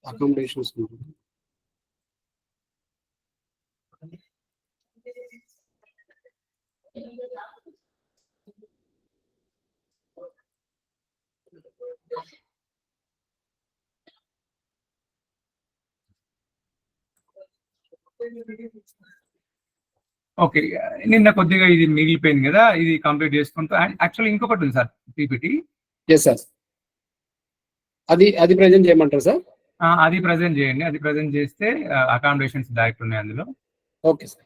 Accommodations ఉంటుంది. Okay, నిన్న కొద్దిగా ఇది మిగిలిపోయింది కదా, ఇది కంప్లీట్ చేసుకుంటూ. అండ్ యాక్చువల్లీ ఇంకొకటి ఉంది సార్ పీపీటీ. ఎస్ సార్, అది ప్రజెంట్ చేయమంటారు సార్? అది ప్రజెంట్ చేయండి. అది ప్రజెంట్ చేస్తే అకామిడేషన్స్ డైరెక్ట్ ఉన్నాయి అందులో. Okay sir.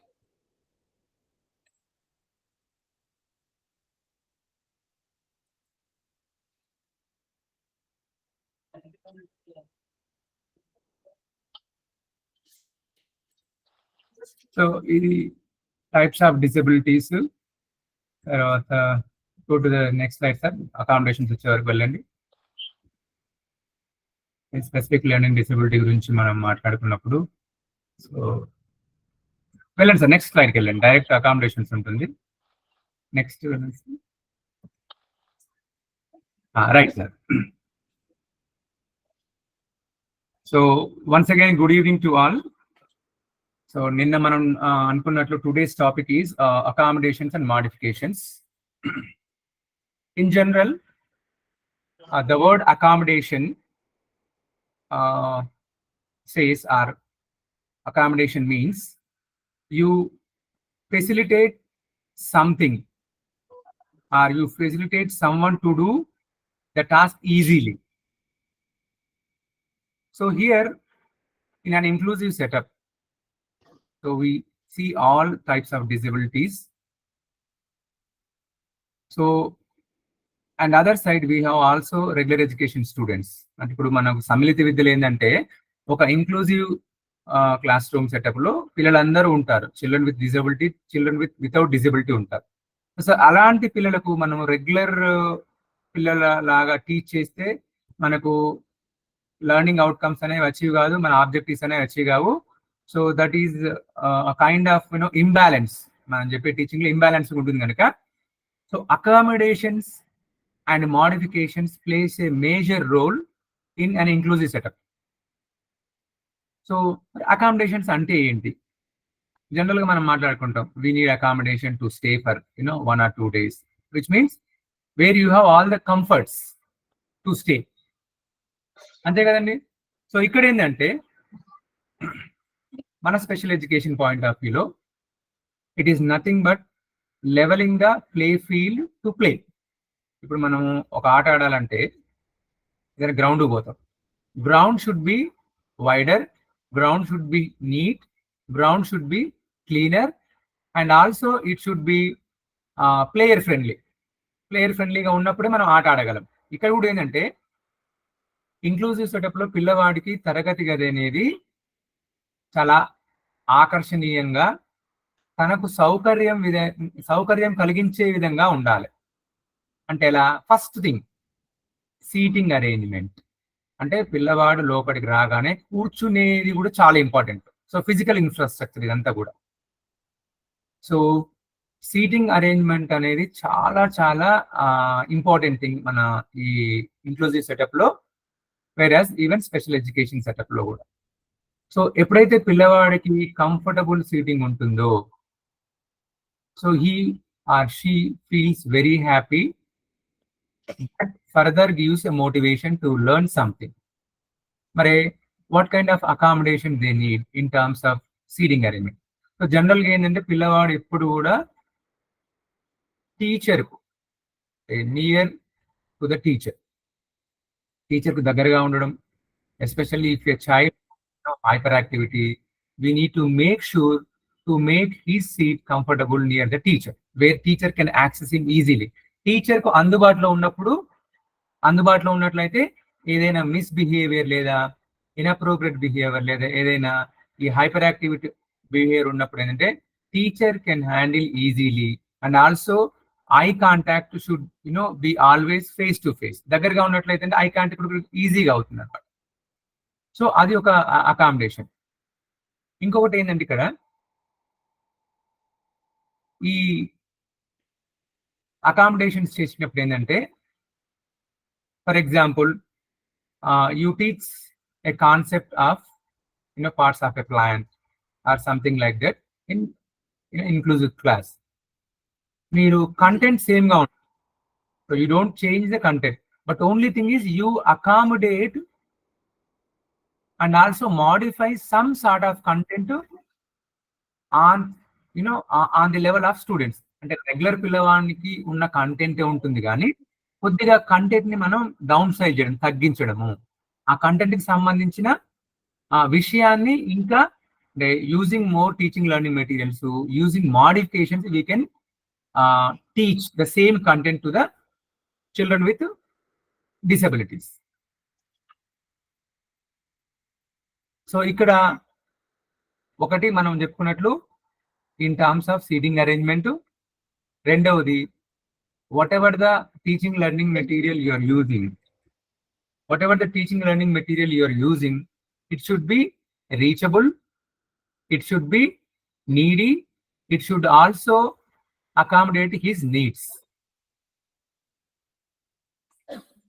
సో ఇది టైప్స్ ఆఫ్ డిసెబిలిటీస్. తర్వాత go to the next slide sir. Accommodations వచ్చే వరకు వెళ్ళండి. స్పెసిఫిక్ లెర్నింగ్ డిసెబిలిటీ గురించి మనం మాట్లాడుకున్నప్పుడు సో వెళ్ళండి సార్, నెక్స్ట్ స్లైడ్కి వెళ్ళండి. డైరెక్ట్ అకామిడేషన్స్ ఉంటుంది. Next right sir. So once again good evening to all. So నిన్న మనం అనుకున్నట్లు today's topic is accommodations and modifications. In general the word accommodation says, or accommodation means you facilitate something or you facilitate someone to do the task easily. So here in an inclusive setup, so we see all types of disabilities. So and other side we have also regular education students. అంటే ఇప్పుడు మనకు సమ్మిళిత విద్యలు ఏంటంటే ఒక inclusive class room setup లో పిల్లలందరూ ఉంటారు. Children with disability, children without disability ఉంటారు. సో అలాంటి పిల్లలకు మనం రెగ్యులర్ పిల్లల లాగా టీచ్ చేస్తే మనకు లెర్నింగ్ అవుట్కమ్స్ అనేవి అచీవ్ కాదు, మన ఆబ్జెక్టివ్స్ అనేవి అచీవ్ కావు. So that is kind of imbalance. మనం చెప్పే టీచింగ్ లో ఇంబ్యాలెన్స్ ఉంటుంది కనుక so accommodations and modifications plays a major role in an inclusive setup. So accommodations ante enti general ga manam maatladukuntam, we need accommodation to stay for 1 or 2 days, which means where you have all the comforts to stay, ante kadandi. So ikkada endante mana special education point of view lo it is nothing but leveling the play field to play. ఇప్పుడు మనం ఒక ఆట ఆడాలంటే ఏదైనా గ్రౌండ్కి పోతాం. Ground should be wider, ground should be neat, ground should be cleaner and also it should be player friendly. Player ఫ్రెండ్లీగా ఉన్నప్పుడే మనం ఆట ఆడగలం. ఇక్కడ కూడా ఏంటంటే ఇంక్లూజివ్ సెటప్లో పిల్లవాడికి తరగతి గది అనేది చాలా ఆకర్షణీయంగా తనకు సౌకర్యం కలిగించే విధంగా ఉండాలి. అంటే ఎలా? First thing seating arrangement. అంటే పిల్లవాడు లోపలికి రాగానే కూర్చునేది కూడా చాలా ఇంపార్టెంట్. సో ఫిజికల్ ఇన్ఫ్రాస్ట్రక్చర్ ఇదంతా కూడా. సో సీటింగ్ అరేంజ్మెంట్ అనేది చాలా చాలా ఇంపార్టెంట్ థింగ్ మన ఈ ఇంక్లూజివ్ సెటప్ లో, వేరాస్ ఈవెన్ స్పెషల్ ఎడ్యుకేషన్ సెటప్ లో కూడా. సో ఎప్పుడైతే పిల్లవాడికి కంఫర్టబుల్ సీటింగ్ ఉంటుందో so he or she feels very happy. That further gives a motivation to learn something. Mare what kind of accommodation they need in terms of seating arrangement? So general ga endante pillavaadu eppudu kuda teacher ku near to the teacher ku daggaraga undadam, especially if a child hyperactivity, we need to make sure to make his seat comfortable near the teacher, where teacher can access him easily. Teacher కు అందుబాటులో ఉన్నట్లయితే ఏదైనా misbehaviour లేదా inappropriate behaviour లేదా ఏదైనా ఈ hyper activity behaviour ఉన్నప్పుడు ఏంటంటే teacher can handle easily. And also eye contact should be always face to face. దగ్గరగా ఉన్నట్లయితే ఐ కాంటాక్ట్ ఈజీగా అవుతుంది అనమాట. సో అది ఒక అకామిడేషన్. ఇంకొకటి ఏంటంటే ఇక్కడ ఈ అకామిడేషన్స్ చేసినప్పుడు ఏంటంటే for example you teach a concept of parts of a plant or something like that in inclusive class. మీరు కంటెంట్ సేమ్ గా ఉంటుంది, so you don't change the content, but only thing is you accommodate and also modify some sort of content on on the level of students. అంటే regular పిల్లవానికి ఉన్న content ఉంటుంది కానీ కొద్దిగా content ని మనం డౌన్ సైజ్ చేయడం, తగ్గించడము, ఆ కంటెంట్ కి సంబంధించిన విషయాన్ని ఇంకా using more teaching learning materials, using modifications, we can teach the same content to the children with disabilities. So ఇక్కడ ఒకటి మనం చెప్పుకున్నట్లు in terms of seating arrangement, రెండవది whatever the teaching learning material you are using, it should be reachable, it should be needy, it should also accommodate his needs.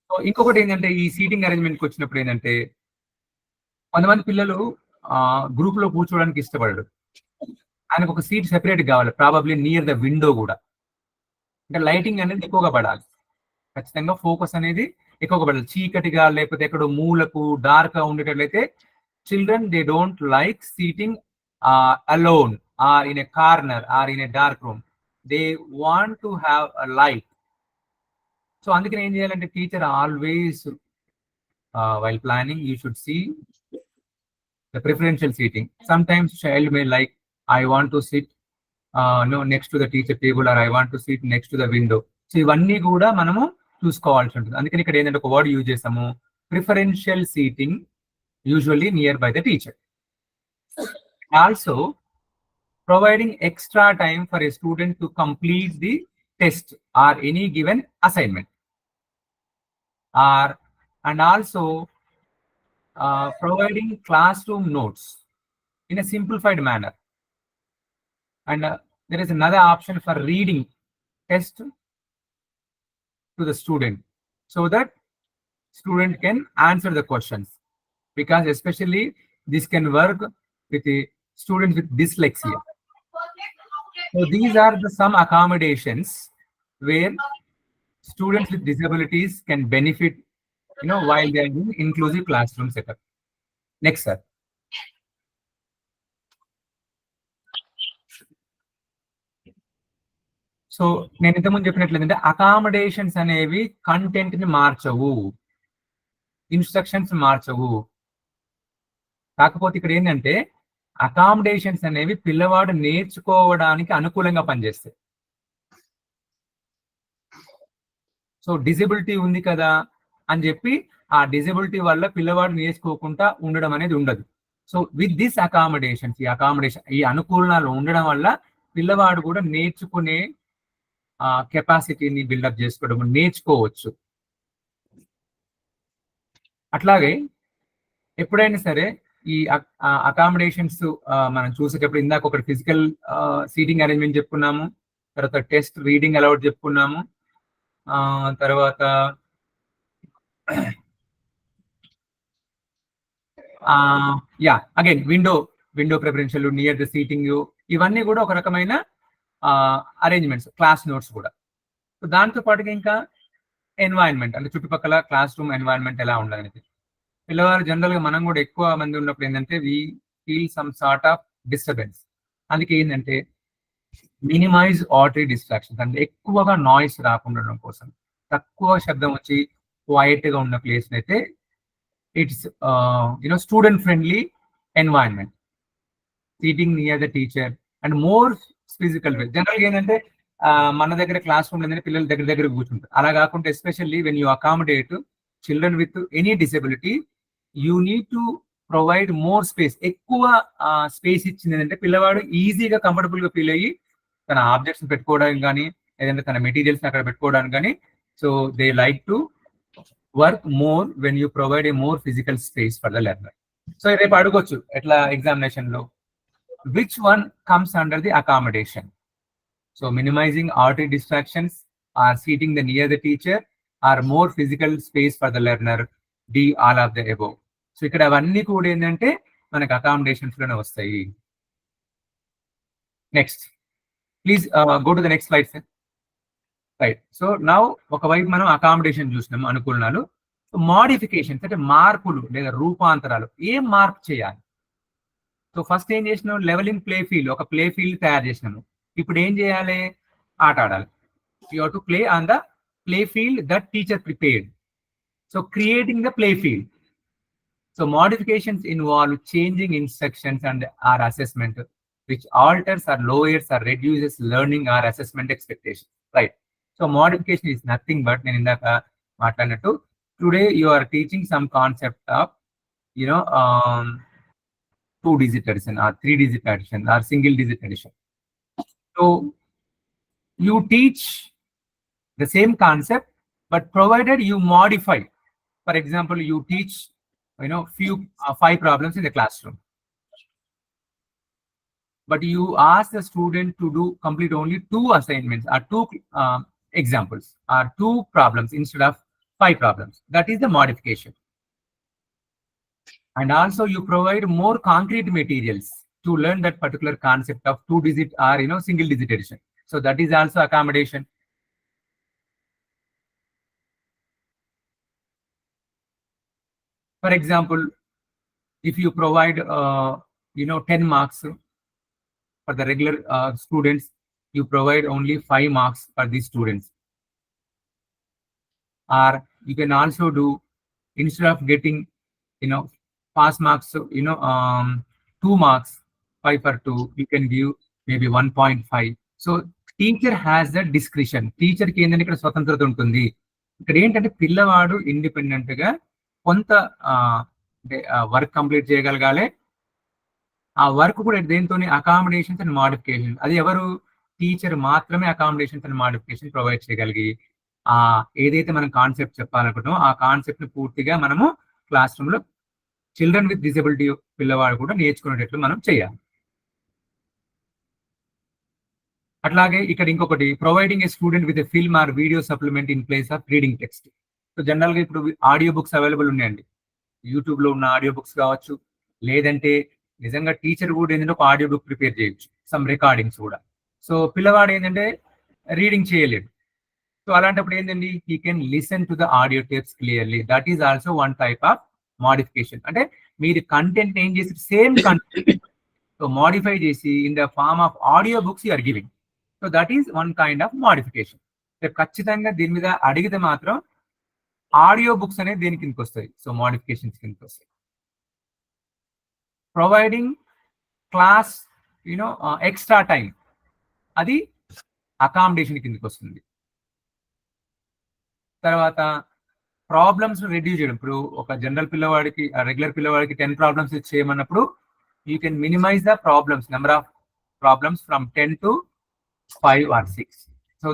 So ఇంకొకటి ఏంటంటే ఈ seating అరేంజ్మెంట్కి వచ్చినప్పుడు ఏంటంటే కొంతమంది పిల్లలు గ్రూప్ లో కూర్చోవడానికి ఇష్టపడడు, ఆయనకు ఒక సీట్ సెపరేట్ కావాలి, ప్రాబబ్లీ నియర్ ద విండో కూడా. అంటే లైటింగ్ అనేది ఎక్కువగా పడాలి, ఖచ్చితంగా ఫోకస్ అనేది ఎక్కువగా పడాలి. చీకటిగా లేకపోతే ఎక్కడో మూలకు డార్క్ గా ఉండేటట్లయితే children they don't like sitting alone or in a corner or in a dark room, they want to have a light. So అందుకని ఏం చేయాలంటే teacher always while planning you should see the preferential seating. Sometimes child may like, I want to sit next to the teacher table, or I want to sit next to the window. So ఇవన్నీ కూడా మనము చూసుకోవాల్సి ఉంటుంది. అందుకని ఇక్కడ ఏంటంటే ఒక word use చేస్తాము, preferential seating, usually near by the teacher. Also providing extra time for a student to complete the test or any given assignment, and also providing classroom notes in a simplified manner. And there is another option for reading test to the student so that student can answer the questions, because especially this can work with the students with dyslexia. So these are the some accommodations where students with disabilities can benefit while they are in inclusive classroom setup. Next, sir. So నేను ఇంతకుముందు చెప్పినట్లు ఏంటంటే accommodations అనేవి content ని మార్చవు, instructions మార్చవు. కాకపోతే ఇక్కడ ఏంటంటే accommodations అనేవి పిల్లవాడు నేర్చుకోవడానికి అనుకూలంగా పనిచేస్తాయి. సో డిజబిలిటీ ఉంది కదా అని చెప్పి ఆ డిజబిలిటీ వల్ల పిల్లవాడు నేర్చుకోకుండా ఉండడం అనేది ఉండదు. సో విత్ దిస్ అకామిడేషన్స్, ఈ అనుకూలనాలు ఉండడం వల్ల పిల్లవాడు కూడా నేర్చుకునే కెపాసిటీని బిల్డప్ చేసుకోవడం, నేర్చుకోవచ్చు. అట్లాగే ఎప్పుడైనా సరే ఈ అకామిడేషన్స్ మనం చూసేటప్పుడు ఇందాక ఒకటి ఫిజికల్ సీటింగ్ అరేంజ్మెంట్ చెప్పుకున్నాము, తర్వాత టెస్ట్ రీడింగ్ అలౌడ్ చెప్పుకున్నాము, తర్వాత again window preferential, near the seating, ఇవన్నీ కూడా ఒక రకమైన అరేంజ్మెంట్స్, క్లాస్ నోట్స్ కూడా. సో దాంతో పాటుగా ఇంకా ఎన్వైరన్మెంట్, అంటే చుట్టుపక్కల క్లాస్ రూమ్ ఎన్వైరన్మెంట్ ఎలా ఉండాలనేది. పిల్లవారు జనరల్గా మనం కూడా ఎక్కువ మంది ఉన్నప్పుడు ఏంటంటే we feel some sort of disturbance. అందుకే ఏంటంటే మినిమైజ్ ఆడిటరీ డిస్ట్రాక్షన్స్, అంటే ఎక్కువగా నాయిస్ రాకుండా ఉండడం కోసం తక్కువ శబ్దం వచ్చి క్వైట్ గా ఉన్న ప్లేస్ అయితే it's student friendly environment, seating near the teacher and more physical way. జనరల్గా ఏంటంటే మన దగ్గర క్లాస్ రూమ్ ఏంటంటే పిల్లలు దగ్గర కూర్చుంటారు. అలా కాకుండా especially when you accommodate children with any disability, you need to provide more space. ఎక్కువ స్పేస్ ఇచ్చింది ఏంటంటే పిల్లవాడు ఈజీగా కంఫర్టబుల్ గా ఫీల్ అయ్యి తన ఆబ్జెక్ట్స్ పెట్టుకోవడానికి కానీ లేదంటే తన మెటీరియల్స్ అక్కడ పెట్టుకోవడానికి కానీ, so they like to work more when you provide a more physical space for the learner. So రేపు అడగొచ్చు ఎట్లా ఎగ్జామినేషన్ లో, which one comes under the accommodation? So minimizing auditory distractions, or seating the near the teacher, or more physical space for the learner, D, all of the above. So ఇక్కడ అవన్నీ కూడా ఏంటంటే మనకు accommodations లోనే వస్తాయి. Next please go to the next slide sir. Right. So now ఒకవైపు మనం accommodation చూసినాం, అనుకూలనాలు. మోడిఫికేషన్స్ అంటే మార్పులు లేదా రూపాంతరాలు, ఏం మార్పు చేయాలి? సో ఫస్ట్ ఏం చేసినాం, లెవెలింగ్ ప్లే ఫీల్డ్, ఒక ప్లే ఫీల్డ్ తయారు చేసినాము. ఇప్పుడు ఏం చేయాలి, ఆట ఆడాలి. You have to play on the play field that teacher prepared. So creating the play field. So modifications involve changing instructions and or assessment which alters or lowers or reduces learning or assessment expectations, right? So modification is nothing but నేను ఇందాక మాట్లాడినట్టు, today you are teaching some concept of two-digit addition or three-digit addition or single-digit addition. So you teach the same concept but provided you modify. For example, you teach few 5 problems in the classroom, but you ask the student to complete only 2 assignments or 2 examples or 2 problems instead of 5 problems. That is the modification. And also you provide more concrete materials to learn that particular concept of 2-digit or single-digit addition. So that is also accommodation. For example, if you provide 10 marks for the regular students, you provide only 5 marks for these students. Or you can also do, instead of getting pass marks, 2 marks, 5 for 2, you can give maybe 1.5. So teacher has the discretion. Teacher కి ఏంటంటే ఇక్కడ స్వతంత్రత ఉంటుంది. ఇక్కడ ఏంటంటే పిల్లవాడు independent గా కొంత వర్క్ కంప్లీట్ చేయగలగాలి. ఆ వర్క్ కూడా దేంతో, అకామిడేషన్స్ అండ్ మోడిఫికేషన్. అది ఎవరు, టీచర్ మాత్రమే అకామిడేషన్స్ అండ్ మోడిఫికేషన్ ప్రొవైడ్ చేయగలిగి ఏదైతే మనం కాన్సెప్ట్ చెప్పాలనుకుంటామో ఆ కాన్సెప్ట్ ని పూర్తిగా మనము క్లాస్ రూమ్ లో చిల్డ్రన్ విత్ డిజబిలిటీ పిల్లవాడు కూడా నేర్చుకునేటట్లు మనం చేయాలి. అట్లాగే ఇక్కడ ఇంకొకటి, providing a student with a film or video supplement in place of reading text. So general గా ఇప్పుడు ఆడియో బుక్స్ అవైలబుల్ ఉన్నాయండి. యూట్యూబ్ లో ఉన్న ఆడియో బుక్స్ కావచ్చు, లేదంటే నిజంగా టీచర్ కూడా ఏంటంటే ఒక ఆడియో బుక్ ప్రిపేర్ చేయొచ్చు, సమ్ రికార్డింగ్స్ కూడా. సో పిల్లవాడు ఏంటంటే రీడింగ్ చేయలేడు. సో అలాంటప్పుడు ఏంటండి, he can listen to the audio tapes clearly. That is also one type of modification. అంటే మీరు కంటెంట్ ఏం చేసి సేమ్ కంటెంట్ సో మోడిఫై చేసి in the form of audio books you are giving. So that is one kind of modification. ఖచ్చితంగా దీని మీద అడిగితే మాత్రం ఆడియో బుక్స్ అనేది దేని కిందకి వస్తాయి, సో మోడిఫికేషన్స్ కిందకి వస్తాయి. ప్రొవైడింగ్ క్లాస్ ఎక్స్ట్రా టైం, అది అకామిడేషన్ కిందకి వస్తుంది. తర్వాత ప్రాబ్లమ్స్ రెడ్యూస్ చేయడం. ఇప్పుడు ఒక జనరల్ పిల్లవాడికి, రెగ్యులర్ పిల్లవాడికి 10 ప్రాబ్లమ్స్ చేయమన్నప్పుడు you can minimise the problems, number of problems from 10 to 5 or 6. So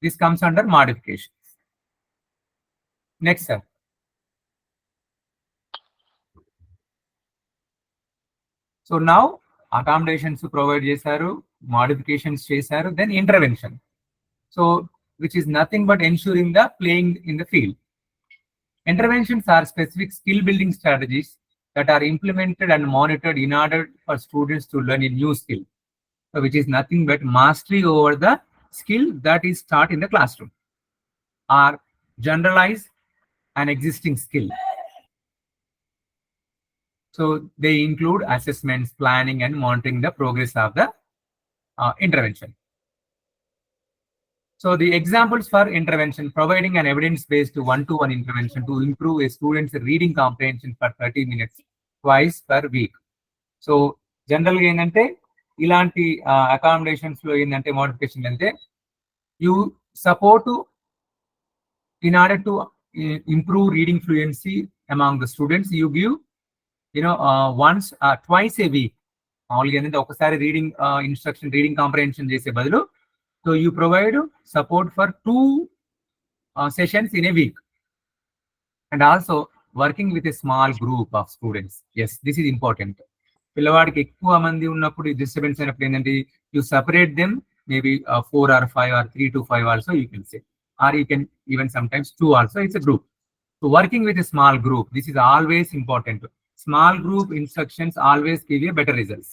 this comes under modification. Next, sir. So now accommodations provide చేశారు, modifications చేశారు, then intervention. So which is nothing but ensuring the playing in the field. Interventions are specific skill building strategies that are implemented and monitored in order for students to learn a new skill. So which is nothing but mastery over the skill that is taught in the classroom or generalize an existing skill. So they include assessments, planning and monitoring the progress of the intervention. So the examples for intervention: providing an evidence-based one-to-one intervention to improve a student's reading comprehension for 30 minutes twice per week. So generally ఏంటంటే ఇలాంటి accommodations లో ఏంటంటే modification అంటే you support in order to improve reading fluency among the students. You give once twice a week. మామూలుగా ఏంటంటే ఒకసారి reading instruction, reading comprehension చేసే బదులు so you provide support for 2 sessions in a week. And also working with a small group of students. Yes, this is important. పిల్లవాడికి ఎక్కువ మంది ఉన్నప్పుడు disturbance అయినప్పుడు ఏంటంటే you separate them, maybe 4 or 5 or 3 to 5 also you can say, or you can even sometimes 2 also. It's a group. So working with a small group, this is always important. Small group instructions always give you better results.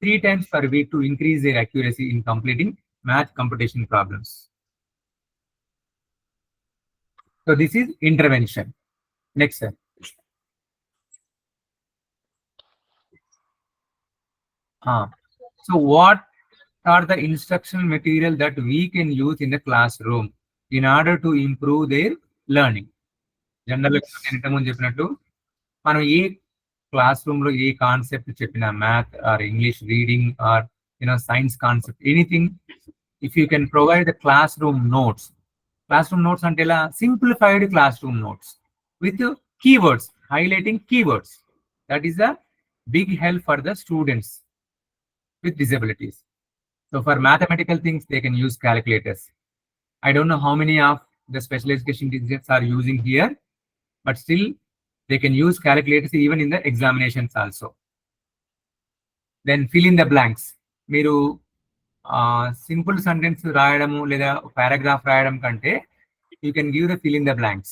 3 times per week to increase their accuracy in completing math computation problems. So this is intervention. Next, sir. So what are the instructional material that we can use in the classroom in order to improve their learning? General నేను ఇంతకుముందు చెప్పినట్టు మనం ఏ classroom లో ఏ concept చెప్పినా, math or English reading or science concept, anything, if you can provide the classroom notes. Classroom notes అంటే ఎలా? Simplified classroom notes with keywords, highlighting keywords. That is a big help for the students with disabilities. So for mathematical things, they can use calculators. I don't know how many of the special education teachers are using here, but still they can use calculators even in the examinations also. Then fill in the blanks. మీరు simple sentence రాయడము లేదా paragraph రాయడం కంటే you can give the fill in the blanks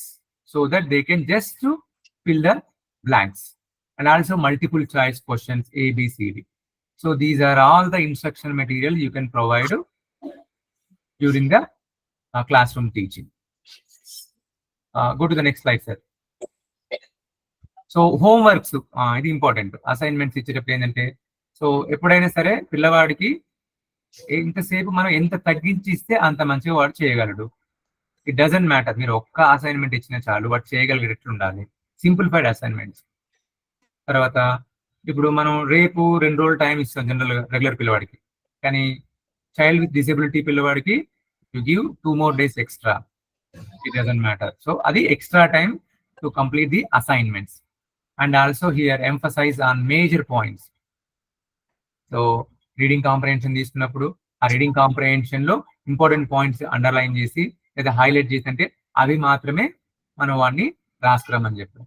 so that they can just fill the blanks. And also multiple choice questions, A, B, C, D. So these are all the instructional material you can provide during the classroom teaching. Go to the next slide, sir. So homeworks, ఇది important. Assignments ఇచ్చేటప్పుడు ఏంటంటే, so ఎప్పుడైనా సరే పిల్లవాడికి ఇంతసేపు మనం ఎంత తగ్గించి ఇస్తే అంత మంచిగా వాడు చేయగలడు. ఇట్ డజంట్ మ్యాటర్, మీరు ఒక్క అసైన్మెంట్ ఇచ్చినా చాలు, వాడు చేయగలిగేటట్లు ఉండాలి. Simplified assignments. తర్వాత ఇప్పుడు మనం రేపు 2 రోజులు టైం ఇస్తాం జనరల్ రెగ్యులర్ పిల్లవాడికి, కానీ చైల్డ్ విత్ డిసెబిలిటీ పిల్లవాడికి you give 2 more days extra. It doesn't matter. So అది extra time to complete the assignments. And also here emphasise on major points. So reading comprehension తీసుకున్నప్పుడు ఆ reading comprehension లో important points underline చేసి లేదా highlight చేసి అంటే అవి మాత్రమే మనం వాడిని రాసుకురామని చెప్పాం.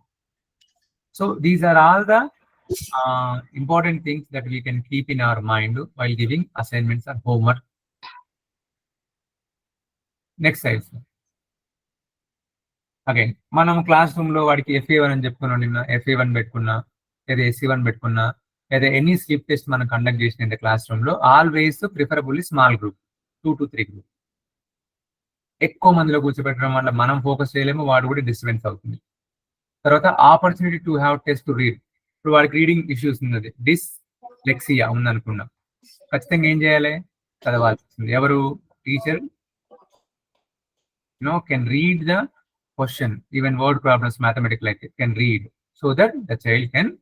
So these are all the important things that we can keep in our mind while giving assignments and homework. Next slide. Again, మనం క్లాస్ రూమ్ లో వాడికి FA1 అని చెప్పుకున్నాం, నిన్న FA1 పెట్టుకున్నా లేదా SC1 పెట్టుకున్నా లేదా ఎనీ స్లిప్ టెస్ట్ మనం కండక్ట్ చేసిన క్లాస్ రూమ్ లో always preferably small group, 2 to 3 group. ఎక్కువ మందిలో కూర్చోబెట్టడం వల్ల మనం ఫోకస్ చేయలేము, వాడు కూడా డిస్టర్బెన్స్ అవుతుంది. తర్వాత opportunity to have test to read. ఇప్పుడు వాడికి రీడింగ్ ఇష్యూస్ ఉన్నది, డిస్లెక్సియా ఉందనుకున్నాం, ఖచ్చితంగా ఏం చేయాలి? చదవాల్సి వస్తుంది. ఎవరు? Teacher can read the question, even word problems mathematical అయితే can read, so that the child can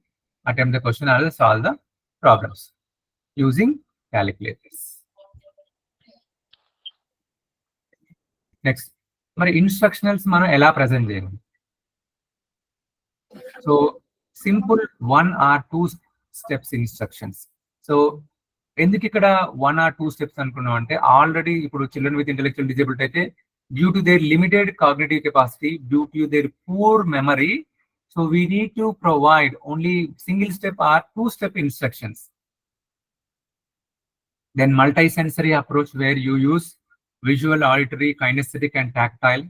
attempt the question or solve the problems using calculators. Next, మరి ఇన్స్ట్రక్షనల్స్ మనం ఎలా ప్రజెంట్ చేయాలి? So simple 1 or 2 steps instructions. So ఎందుకు ఇక్కడ 1 or 2 steps అనుకున్నాం అంటే, already ఇప్పుడు చిల్డ్రన్ విత్ ఇంటెలెక్చువల్ డిజేబిలిటీ అయితే due to their limited cognitive capacity, due to their poor memory, so we need to provide only single step or 2 step instructions. Then multi sensory approach where you use visual, auditory, kinesthetic and tactile.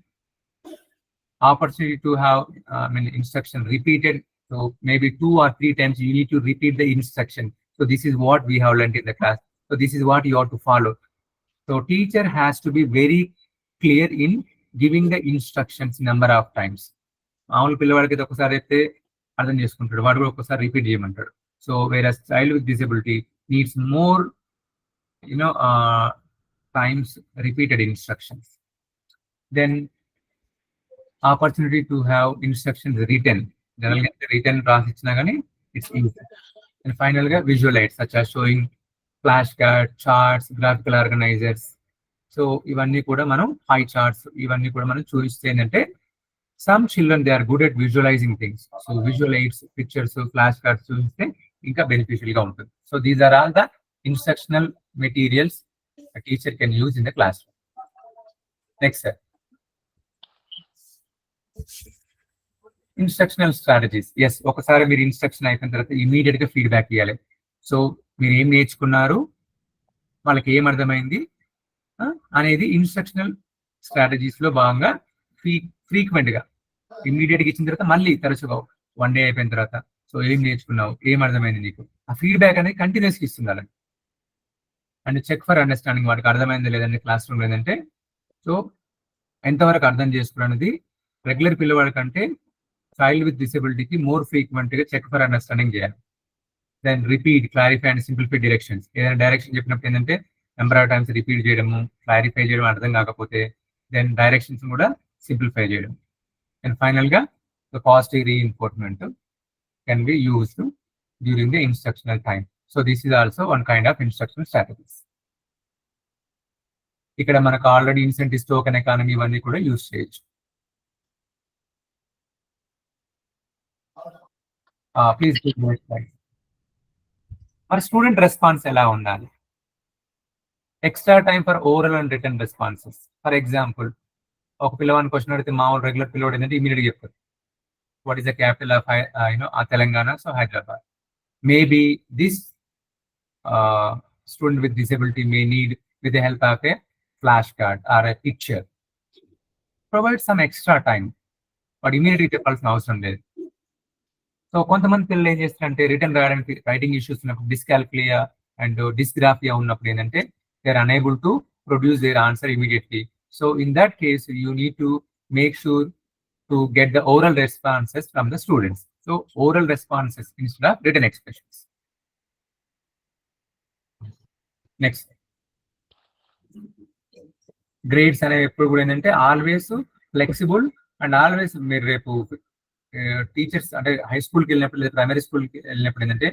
Opportunity to have instruction repeated. So maybe 2 or 3 times you need to repeat the instruction. So this is what we have learned in the class. So this is what you have to follow. So teacher has to be very clear in giving the instructions number of times. మామూలు పిల్లవాడికి ఒకసారి అయితే అర్థం చేసుకుంటాడు, వాడు కూడా ఒకసారి repeat చేయమంటాడు. So whereas child with disability needs more times repeated instructions. Then opportunity to have instructions written. Generally written రాసిచ్చినా కానీ it's easy. And final గా visual aids such as showing flashcards, charts, graphical organizers. So ఇవన్నీ కూడా మనం high charts ఇవన్నీ కూడా మనం చూపిస్తే ఏంటంటే some children they are good at visualizing things. So visual aids, pictures, flashcards చూపిస్తే ఇంకా beneficial గా ఉంటుంది. So these are all the instructional materials a teacher can use in the classroom. Next, sir. Instructional strategies. Yes, ఒకసారి మీరు instruction అయిపోయిన తర్వాత immediate గా feedback ఇవ్వాలి. సో మీరు ఏం నేర్చుకున్నారు, వాళ్ళకి ఏం అర్థమైంది అనేది ఇన్స్ట్రక్షనల్ స్ట్రాటజీస్ లో భాగంగా ఫ్రీక్వెంట్ గా ఇమీడియట్గా ఇచ్చిన తర్వాత మళ్ళీ తరచుగా 1 డే అయిపోయిన తర్వాత సో ఏం నేర్చుకున్నావు, ఏం అర్థమైంది నీకు, ఆ ఫీడ్బ్యాక్ అనేది కంటిన్యూస్గా ఇస్తుంది వాళ్ళకి. అండ్ చెక్ ఫర్ అండర్స్టాండింగ్, వాడికి అర్థమైంది లేదంటే క్లాస్ రూమ్ లేదంటే సో ఎంతవరకు అర్థం చేసుకోవడానికి రెగ్యులర్ పిల్లవాడి కంటే చైల్డ్ విత్ డిసెబిలిటీకి మోర్ ఫ్రీక్వెంట్గా చెక్ ఫర్ అండర్స్టాండింగ్ చేయాలి. Then repeat, clarify and simplify directions. ఏదైనా డైరెక్షన్ చెప్పినప్పుడు ఏంటంటే నెంబర్ ఆఫ్ టైమ్స్ రిపీట్ చేయడము, క్లారిఫై చేయడం అర్థం కాకపోతే దెన్ డైరెక్షన్స్ కూడా సింప్లిఫై చేయడం. అండ్ ఫైనల్గా the positive reinforcement can be used during the instructional time. So this is also one kind of instructional strategies. ఇక్కడ మనకు ఆల్రెడీ ఇన్సెంటివ్స్, టోకెన్ ఎకానమీ ఇవన్నీ కూడా యూజ్ చేయొచ్చు. ప్లీజ్ మరి స్టూడెంట్ రెస్పాన్స్ ఎలా ఉండాలి? Extra time for oral and return responses. For example, ఒక పిల్లవాడిని క్వశ్చన్ అడిగితే మామూలు రెగ్యులర్ పిల్లవాడు ఏంటంటే ఇమీడియట్గా చెప్తారు what is the capital of Telangana, so Hyderabad. Maybe this student with disability may need with the help of A flash card or A picture. Provide some extra time, వాడు ఇమీడియట్గా చెప్పాల్సిన అవసరం లేదు. సో కొంతమంది పిల్లలు ఏం చేస్తారంటే రిటర్న్ రాయడానికి రైటింగ్ ఇష్యూస్ ఉన్నప్పుడు, డిస్కాల్కులియా అండ్ డిస్గ్రాఫియా ఉన్నప్పుడు ఏంటంటే they are unable to produce their answer immediately. So in that case you need to make sure to get the oral responses from the students. So oral responses instead of written expressions. Next, grades అనేవి ఎప్పుడు కూడా ఏంటంటే always flexible and always మీరు రేపు teachers అంటే high స్కూల్కి వెళ్ళినప్పుడు లేదా ప్రైమరీ స్కూల్కి వెళ్ళినప్పుడు ఏంటంటే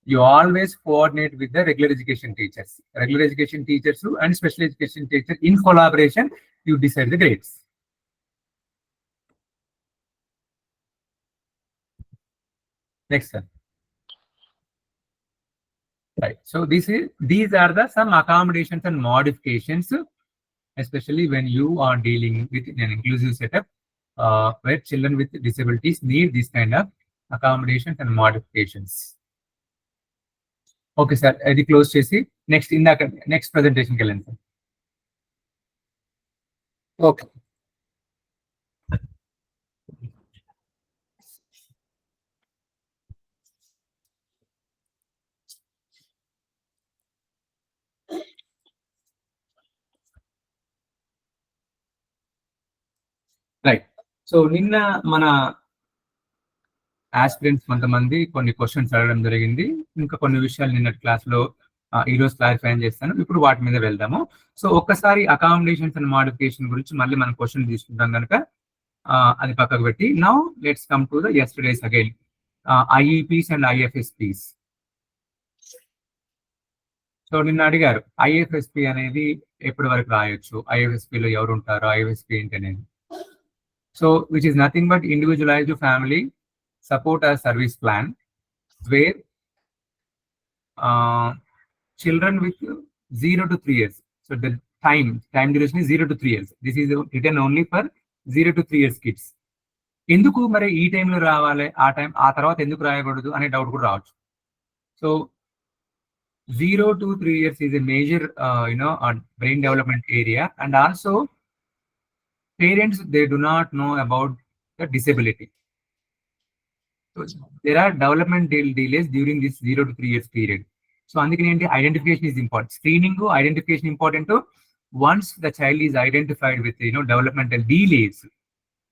you always coordinate with the regular education teachers and special education teacher in collaboration you decide the grades. Next sir. Right. So these are the some accommodations and modifications, especially when you are dealing with an inclusive setup where children with disabilities need this kind of accommodations and modifications. Okay, sir. Adi close chesi next presentation ki వెళ్ళండి. Okay. Right. So నిన్న మన aspirants కొంతమంది కొన్ని questions అడగడం జరిగింది. ఇంకా కొన్ని విషయాలు నిన్న క్లాస్లో ఈరోజు క్లారిఫై చేస్తాను. ఇప్పుడు వాటి మీద వెళ్దాము. సో ఒక్కసారి అకామిడేషన్స్ అండ్ మోడిఫికేషన్ గురించి మళ్ళీ మనం క్వశ్చన్ తీసుకుంటాం కనుక అది పక్కకు పెట్టి now let's come to the yesterday's again IEPs and IFSPs. So నిన్న అడిగారు ఐఎఫ్ఎస్పి అనేది ఎప్పటి వరకు రాయొచ్చు, ఐఎఫ్ఎస్పిలో ఎవరు ఉంటారు, ఐఎఫ్ఎస్పి ఏంటి అనేది. So which is nothing but individualised family support as service plan where children with 0 to 3 years, so the time duration is 0 to 3 years. This is written only for 0 to 3 years kids. ఎందుకు మరి ఈ టైంలో రావాలి, ఆ తర్వాత ఎందుకు రాయకూడదు అనే డౌట్ కూడా రావచ్చు. So 0 to 3 years is a major brain development area, and also parents, they do not know about the disability. So there are development delays during this 0 to 3 years period. So అందుకని identification is important. Screening, identification important. Once the child is identified with developmental delays,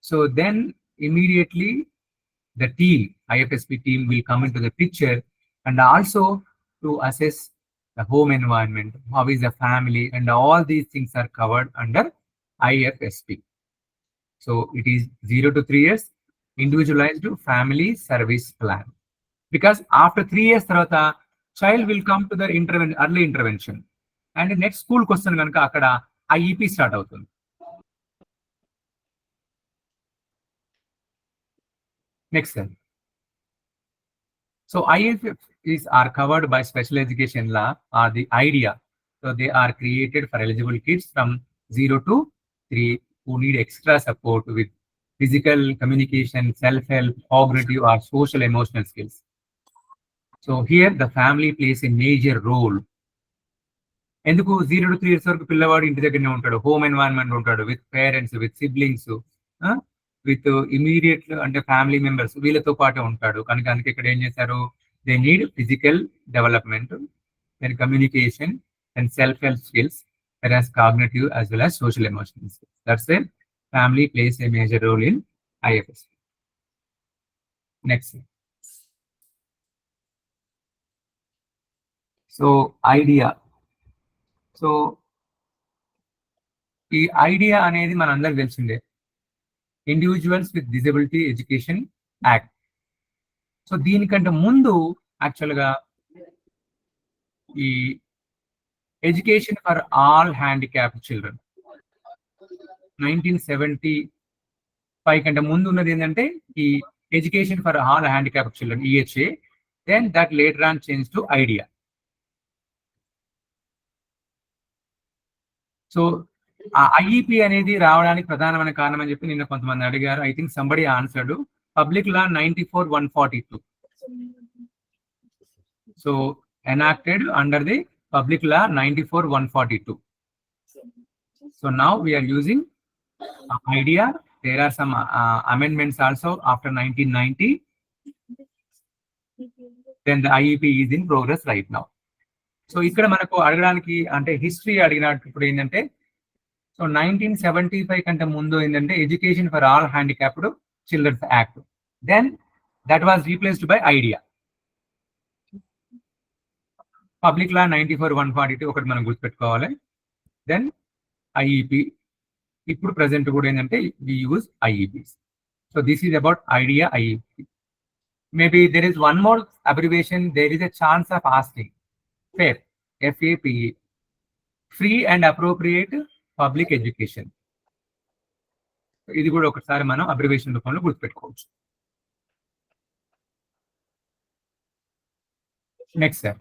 so then immediately the team, IFSP team, will come into the picture, and also to assess the home environment, how is the family, and all these things are covered under IFSP. So it is 0 to 3 years individualized family service plan, because after 3 years tarvata child will come to the early intervention, and next school question ganaka akkada IEP start avutundi. Next sir. So IFFs are covered by special education law or the idea. So they are created for eligible kids from 0 to 3 who need extra support with physical, communication, self-help, cognitive or social emotional skills. So here the family plays a major role. ఎందుకు 0 to 3 years వరకు పిల్లవాడు ఇంటి దగ్గరనే ఉంటాడు, home environment ఉంటాడు, with parents, with siblings, with immediate అంటే family members వీళ్ళతో పాటు ఉంటాడు కనుక అందుకే ఇక్కడ ఏం చేశారు, they need physical development, then communication and self help skills, whereas cognitive as well as social emotional skills. That's it. Family plays a major role in IFSP. Next. So idea. So ఈ IDEA అనేది మనందరికి తెలిసిందే, individuals with disability education act. So దీనికంటే ముందు యాక్చువల్గా ఈ education for all handicapped children 1975 కంటే ముందు ఉన్నది ఏంటంటే ఈ education for all handicapped children EHA, then that later on change to IDEA. So ఆ IEP అనేది రావడానికి ప్రధానమైన కారణం అని చెప్పి నిన్న కొంతమంది అడిగారు. I think somebody answered public law 94/142. So enacted under the public law 94/142. So now we are using idea. There are some amendments also after 1990. Then the IEP is in progress right now. So ఇక్కడ మనకు అడగడానికి అంటే history అడిగినప్పుడు ఏంటంటే, so 1975 కంటే ముందు ఏంటంటే education for all handicapped childrens act, then that was replaced by IDEA. Public law 94/142 ఒకటి మనం గుర్తుపెట్టుకోవాలి. దెన్ IEP, ఇప్పుడు ప్రెసెంట్ కూడా ఏంటంటే we use IEPs. So this is about IDEA IEP. Maybe there is one more abbreviation, there is a chance of asking. FAPE, FAPE, free and appropriate public education. ఇది కూడా ఒకసారి మనం abbreviation రూపంలో గుర్తుపెట్టుకోవచ్చు. Next sir,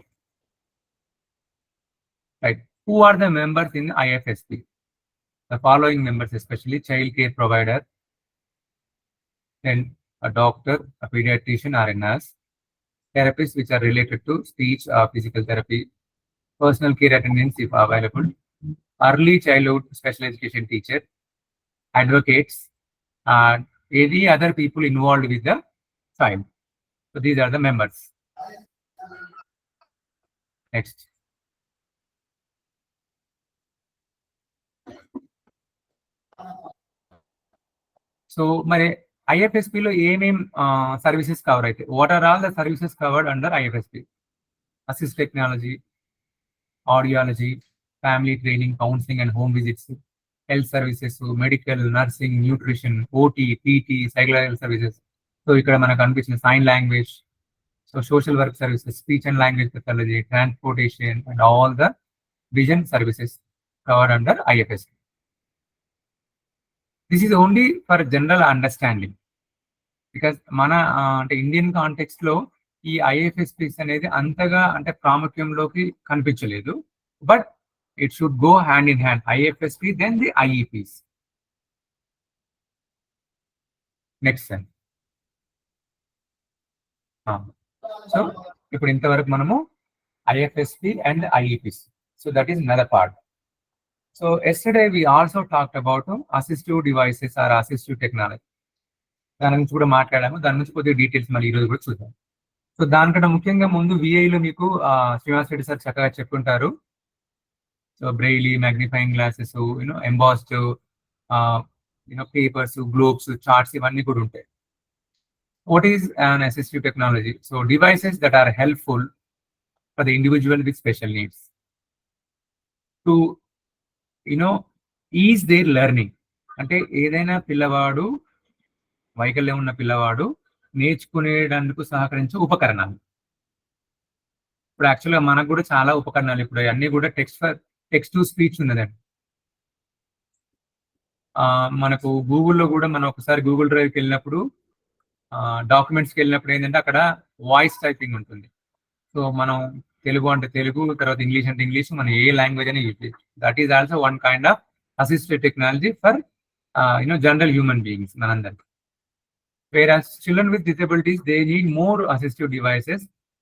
right, who are the members in IFSP? The following members, especially child care provider, then a doctor, a pediatrician or a nurse, therapists which are related to speech or physical therapy, personal care attendants if available, early childhood special education teacher, advocates, and any other people involved with the child. So these are the members. Next. So మరి ఐఎఫ్ఎస్పిలో ఏమేం services cover అయితే, what are all the services covered under IFSP? Assist technology, audiology, family training, counselling and home visits, health services, medical, nursing, nutrition, OT, PT, psychological services. So ఇక్కడ మనకు అనిపించిన sign language, so social work services, speech and language pathology, transportation and all the vision services covered under IFSP. This is only for general understanding, because మన అంటే Indian context లో ఈ ఐఎఫ్ఎస్పిస్ అనేది అంతగా అంటే ప్రాముఖ్యంలోకి కనిపించలేదు. But it should go hand in hand, IFSP then the IEPs. Next sir, so ఇప్పుడు ఇంతవరకు మనము IFSP and IEPs. So that is another part. So yesterday we also talked about assistive devices or assistive technology. దాని నుంచి కూడా మాట్లాడాము, దాని నుంచి కొద్దిగా డీటెయిల్స్ మళ్ళీ ఈరోజు కూడా చూద్దాం. సో దానికంటే ముఖ్యంగా ముందు విఐలో మీకు శ్రీనివాస్ రెడ్డి సార్ చక్కగా చెప్పుకుంటారు. So braille, magnifying glasses, embossed papers, globes, charts ఇవన్నీ కూడా ఉంటాయి. What is an assistive technology? So devices that are helpful for the individual with special needs to ease their learning. అంటే ఏదైనా పిల్లవాడు, వైకల్యం ఉన్న పిల్లవాడు నేర్చుకునేందుకు సహకరించే ఉపకరణాలు. ఇప్పుడు యాక్చువల్గా మనకు కూడా చాలా ఉపకరణాలు ఇప్పుడు అన్ని కూడా టెక్స్ట్ టు స్పీచ్ ఉన్నదండి. మనకు గూగుల్లో కూడా మనం ఒకసారి గూగుల్ డ్రైవ్కి వెళ్ళినప్పుడు, డాక్యుమెంట్స్కి వెళ్ళినప్పుడు ఏంటంటే అక్కడ వాయిస్ టైపింగ్ ఉంటుంది. సో మనం తెలుగు అంటే తెలుగు, తర్వాత ఇంగ్లీష్ అంటే ఇంగ్లీష్, మనం ఏ లాంగ్వేజ్ అని యూజ్ చేయొచ్చు. That is also one kind of assisted technology for general human beings మనందరికి. Whereas children with disabilities, they need more assistive devices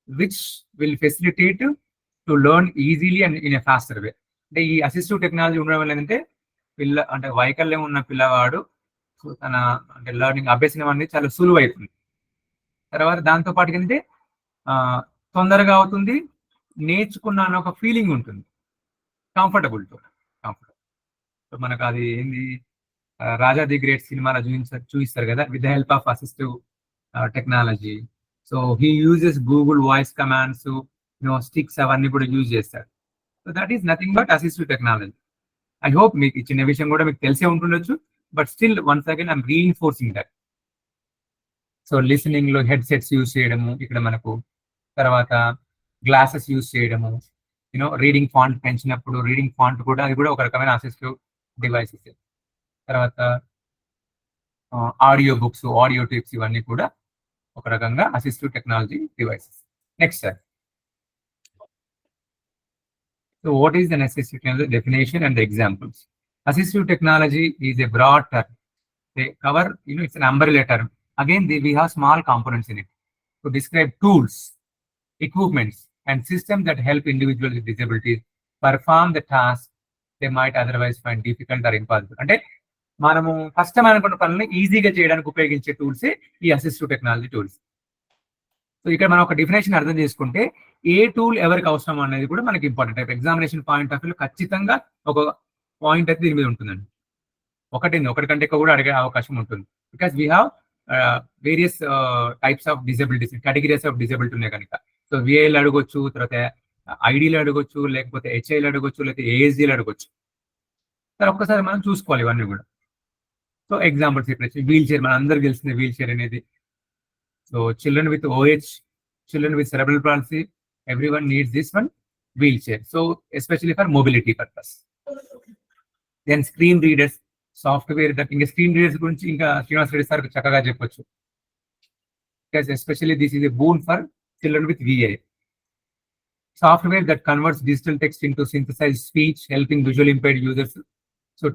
which will facilitate to learn easily and in a faster way. అంటే ఈ assistive technology ఉండడం వల్ల ఏంటంటే వైకల్యం ఉన్న పిల్లవాడు so తన అంటే లెర్నింగ్ అభ్యసనం అనేది చాలా సులువు అవుతుంది. తర్వాత దాంతో పాటు ఏంటంటే తొందరగా అవుతుంది, నేర్చుకున్న అన్న ఒక ఫీలింగ్ ఉంటుంది, కంఫర్టబుల్ సో మనకు అది ఏంది రాజా ది గ్రేట్ సినిమాలో చూపిస్తారు కదా, with the help of assistive technology. So he uses Google voice commands, sticks అవన్నీ కూడా యూజ్ చేస్తాడు. So that is nothing but assistive technology. I hope మీకు ఇచ్చిన విషయం కూడా మీకు తెలిసే ఉంటుండొచ్చు, but still once again I'm reinforcing that. So listening లో హెడ్సెట్స్ యూజ్ చేయడము ఇక్కడ మనకు, తర్వాత గ్లాసెస్ యూజ్ చేయడము, రీడింగ్ ఫాంట్ పెంచినప్పుడు రీడింగ్ ఫాంట్ కూడా అది కూడా ఒక రకమైన అసిస్టివ్ డివైసెస్. తర్వాత ఆడియో బుక్స్, ఆడియో టిప్స్ ఇవన్నీ కూడా ఒక రకంగా assistive technology devices. Next sir. So what is an assistive technology? Definition and the examples. Assistive technology is a broad term. They cover, it's an umbrella term. Again, we have small components in it to describe tools, equipments, and systems that help individuals with disabilities perform the task they might otherwise find difficult or impossible. అంటే మనము కష్టం అనుకున్న పనులను ఈజీగా చేయడానికి ఉపయోగించే టూల్సే ఈ assistive technology tools. So ఇక్కడ మనం ఒక డెఫినేషన్ అర్థం చేసుకుంటే ఏ టూల్ ఎవరికి అవసరం అనేది కూడా మనకి important. Examination point of view ఖచ్చితంగా ఒక పాయింట్ అయితే దీని మీద ఉంటుందండి. ఒకటి కంటే ఎక్కువ కూడా అడిగే అవకాశం ఉంటుంది. Because we have various types of disabilities, categories of disability ఉన్నాయి కనుక. సో విఐలు అడగొచ్చు, తర్వాత ఐడీలు అడగొచ్చు, లేకపోతే హెచ్ఐలు అడగొచ్చు, లేకపోతే ఏఎస్డీలు అడగొచ్చు. సార్ ఒక్కసారి మనం చూసుకోవాలి ఇవన్నీ కూడా. సో ఎగ్జాంపుల్స్ ఇక్కడ వీల్ చైర్, మన అందరికి తెలిసింది వీల్ చైర్ అనేది. So children with OH, children with cerebral palsy, everyone needs this one wheelchair. So especially for mobility purpose. Then screen readers, software that inga screen readers gurinchi inga Srinivas Reddy sir chakaga cheppochu. Because especially this is a boon for children with VA. Software that converts digital text into synthesized speech, helping visually impaired users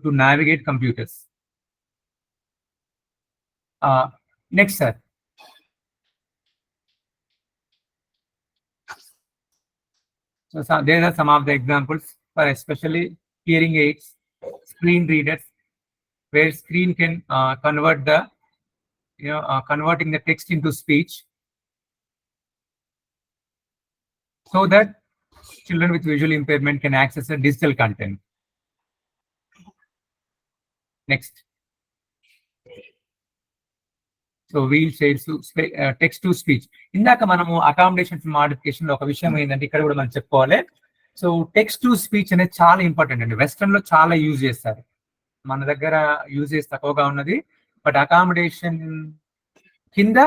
to navigate computers. Next sir. So there are some of the examples for especially hearing aids, screen readers, where screen can convert the, converting the text into speech, so that children with visual impairment can access the digital content. Next. So wheelchairs, text to speech. ఇందాక మనము accommodations modification లో ఒక విషయం ఏంటంటే ఇక్కడ కూడా మనం చెప్పుకోవాలి. సో టెక్స్ట్ టు స్పీచ్ అనేది చాలా ఇంపార్టెంట్ అండి. వెస్ట్రన్ లో చాలా యూజ్ చేస్తారు, మన దగ్గర యూజెస్ తక్కువగా ఉన్నది. బట్ అకామిడేషన్ కింద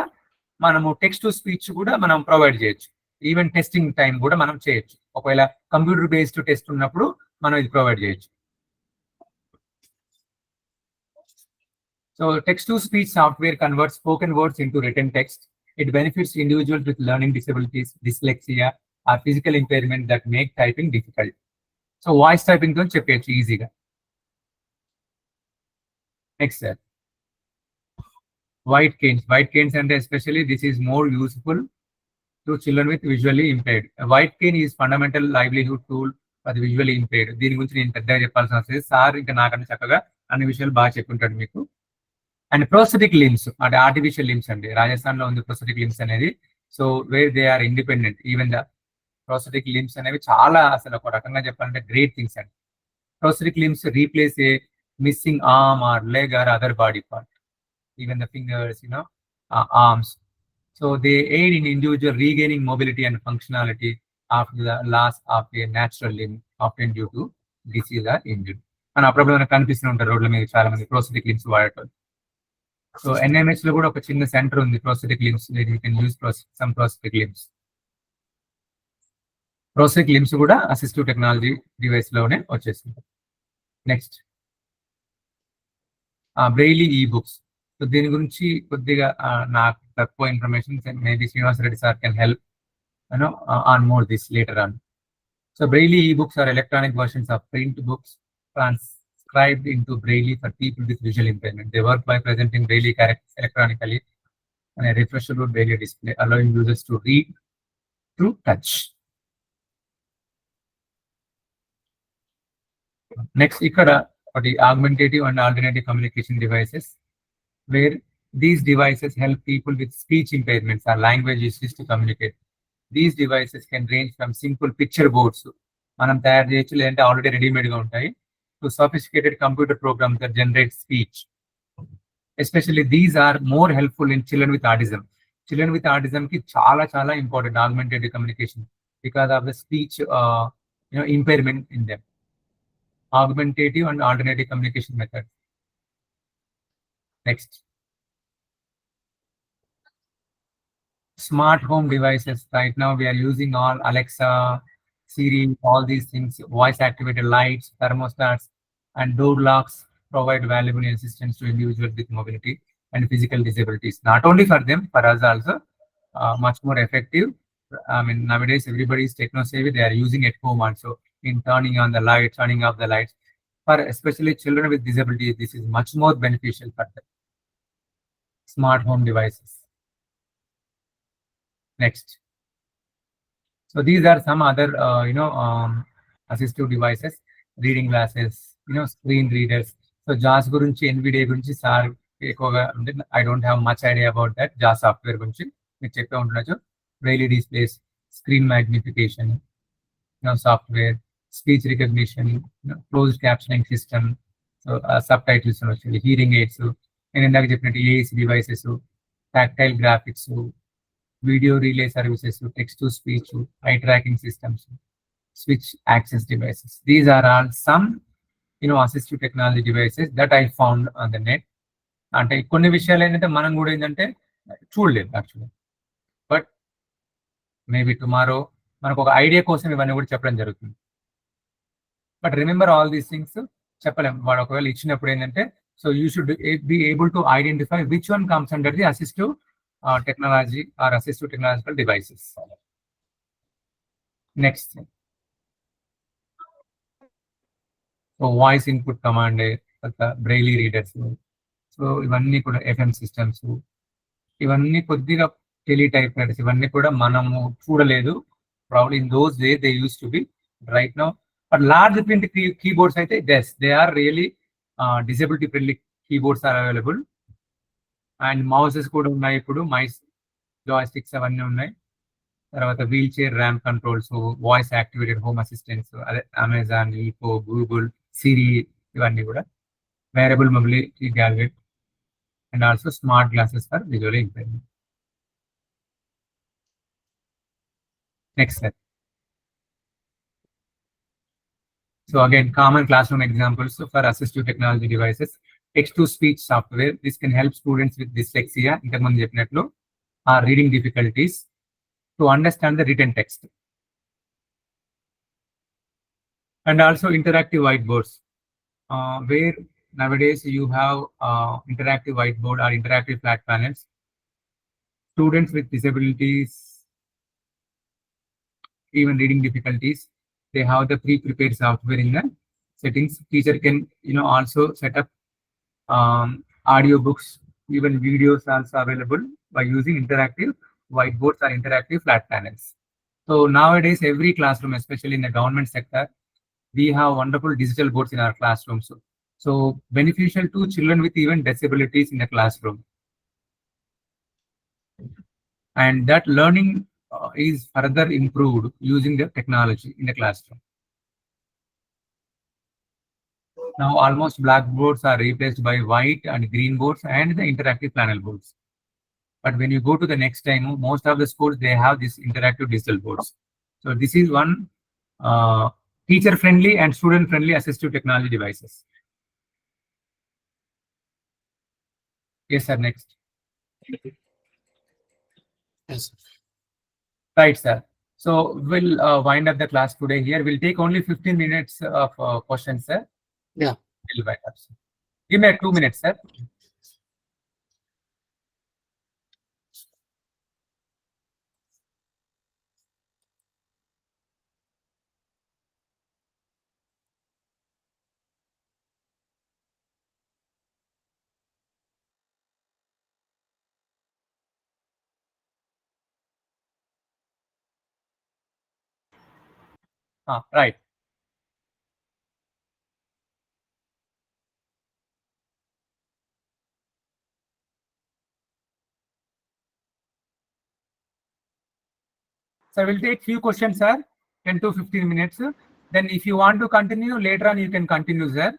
మనము టెక్స్ట్ టు స్పీచ్ కూడా మనం ప్రొవైడ్ చేయొచ్చు. ఈవెన్ టెస్టింగ్ టైం కూడా మనం చేయొచ్చు. ఒకవేళ కంప్యూటర్ బేస్డ్ టెస్ట్ ఉన్నప్పుడు మనం ఇది ప్రొవైడ్ చేయొచ్చు. So text-to-speech software converts spoken words into written text. It benefits individuals with learning disabilities, dyslexia, or physical impairment that make typing difficult. So voice typing don't chepechu easy ga. Next sir. White canes and especially this is more useful to children with visually impaired. A white cane is fundamental livelihood tool for the visually impaired. దీని గురించి నేను పెద్దగా చెప్పాల్సిన అవసరం లేదు. Sir ఇంకా నాకన్నా చక్కగా అన్ని విషయాలు బాగా చెప్పుకుంటాడు మీకు. అండ్ ప్రోస్థెటిక్ లిమ్స్ అంటే ఆర్టిఫిషియల్ లిమ్స్ అండి. రాజస్థాన్ లో ఉంది ప్రోస్థెటిక్ లిమ్స్ అనేది. So where they are independent. Even the prosthetic limbs అనేవి చాలా అసలు ఒక రకంగా చెప్పాలంటే గ్రేట్ థింగ్స్ అండి. Prosthetic limbs replace a missing arm or leg or other body part, even the fingers, arms. So they aid in individual regaining mobility and functionality after the loss of a natural limb, often due to disease or injury. మన అప్పుడప్పుడు కనిపిస్తూ ఉంటారు రోడ్ల మీద చాలా మంది prosthetic limbs వాడటం. So NMH లో కూడా ఒక చిన్న సెంటర్ ఉంది prosthetic limbs, you can use some prosthetic limbs. Prosthetic limbs కూడా అసిస్టివ్ టెక్నాలజీ డివైస్ లోనే వచ్చేస్తుంది. Next braille ebooks. So దీని గురించి కొద్దిగా నాకు తక్కువ information, maybe Srinivas Reddy sir can help on more this later on. So Braille e-books are electronic versions of print books transcribed into Braille for people with visual impairment. They work by presenting Braille characters electronically on a refreshable Braille display, allowing users to read through touch. Next, ikkada the augmentative and alternative communication devices. where these devices help people with speech impairments or language issues to communicate. These devices can range from simple picture boards, మనం తయారు చేయొచ్చు, లేదంటే already రెడీమేడ్గా ఉంటాయి, to sophisticated computer programs that generate speech. Especially these are more helpful in children with autism. Children with autism ki చాలా important augmented communication because of the speech impairment in them. Augmentative and alternative communication methods. Next. Smart home devices. Right now we are using all Alexa, Siri, all these things, voice activated lights, thermostats, and door locks provide valuable assistance to individuals with mobility and physical disabilities. Not only for them, for us also, much more effective. I mean, nowadays everybody is techno savvy. They are using at home also in turning on the lights, turning off the lights. For especially children with disabilities, this is much more beneficial for them. Smart home devices. Next. So these are some other, assistive devices, reading glasses, screen readers. So JAWS గురించి, NVIDIA గురించి sir ఎక్కువగా, I don't have much idea about that. JAWS software గురించి మీకు చెప్పే ఉంటుండొచ్చు. Braille displays, screen magnification, software, speech recognition, closed captioning system, so subtitles, hearing aids, నేను ఇందాక చెప్పినట్టు AAC devices, tactile graphics, video relay services, text to speech, eye tracking systems, switch access devices. These are all some assistive technology devices that I found on the net. అంటే కొన్ని విషయాలు ఏంటంటే మనం కూడా ఏంటంటే చూడలేదు యాక్చువల్లీ, బట్ మేబీ టుమారో మనకు ఒక ఐడియా కోసం ఇవన్నీ కూడా చెప్పడం జరుగుతుంది. But remember all these things చెప్పలేము. వాడు ఒకవేళ ఇచ్చినప్పుడు ఏంటంటే, so you should be able to identify which one comes under the assistive technology or assistive technological devices. Next. So voice input command, Braille readers. So ఇవన్నీ కూడా FM systems, ఇవన్నీ కొద్దిగా టెలిటైప్రైటర్స్, ఇవన్నీ కూడా మనము చూడలేదు. Probably in those days they used to be. Right now, but large print keyboards అయితే yes, they are really disability friendly keyboards are available. And mouses కూడా ఉన్నాయి ఇప్పుడు, జాయ్స్టిక్స్ అవన్నీ ఉన్నాయి. తర్వాత wheelchair ram controls, voice activated home assistants, అదే Amazon, Echo, Google, Siri, ఇవన్నీ కూడా wearable mobility gadget and also smart glasses for visual impairment. Next sir. So again, common classroom examples for assistive technology devices. Text-to-speech software. This can help students with dyslexia, ఇంతకుముందు చెప్పినట్లు, or reading difficulties to understand the written text. And also interactive whiteboards, where nowadays you have interactive whiteboard or interactive flat panels. Students with disabilities, even reading difficulties, they have the pre-prepared software in the settings. Teacher can also set up audio books, even videos also available by using interactive whiteboards or interactive flat panels. So nowadays every classroom, especially in the government sector, we have wonderful digital boards in our classrooms. So beneficial to children with even disabilities in the classroom. And that learning is further improved using the technology in the classroom. Now almost blackboards are replaced by white and green boards and the interactive panel boards. But when you go to the next time, most of the schools, they have this interactive digital boards. So this is one teacher friendly and student friendly assistive technology devices. Yes sir, next. Yes. Right sir. So we'll wind up the class today here. We'll take only 15 minutes of questions, sir. Yeah. We'll wind up, sir. Give me 2 minutes, sir. Right. So I will take few questions, sir, 10 to 15 minutes. Then if you want to continue later on, you can continue, sir.